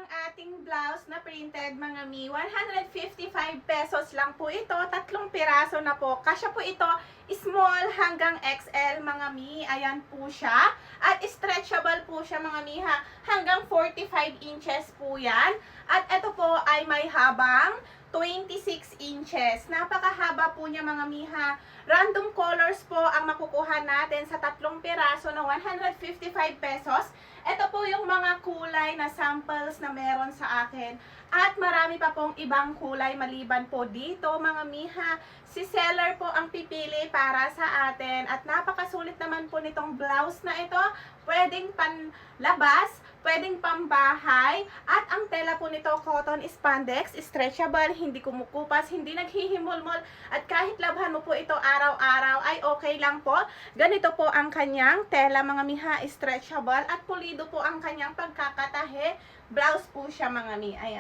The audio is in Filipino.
ang ating blouse na printed mga mi. 155 pesos lang po ito. 3 piraso na po. Kasya po ito small hanggang XL mga mi. Ayan po siya. At stretchable po siya mga mi ha. Hanggang 45 inches po yan. At ito po ay may habang 26 inches. Napakahaba po niya mga miha. Random colors po ang makukuha natin sa 3 piraso na 155 pesos. Ito po yung mga kulay na samples na meron sa akin. At marami pa pong ibang kulay maliban po dito mga miha. Si seller po ang pipili para sa atin. At napakasulit naman po nitong blouse na ito. Pwedeng panlabas, pwedeng pambahay. At ang tela po nito cotton spandex, stretchable, hindi kumukupas, hindi naghihimulmol. At kahit labhan mo po ito araw-araw ay okay lang po. Ganito po ang kanyang tela mga miha, stretchable. At pulido po ang kanyang pagkakatahe. Blouse po siya mga mi. Ayan.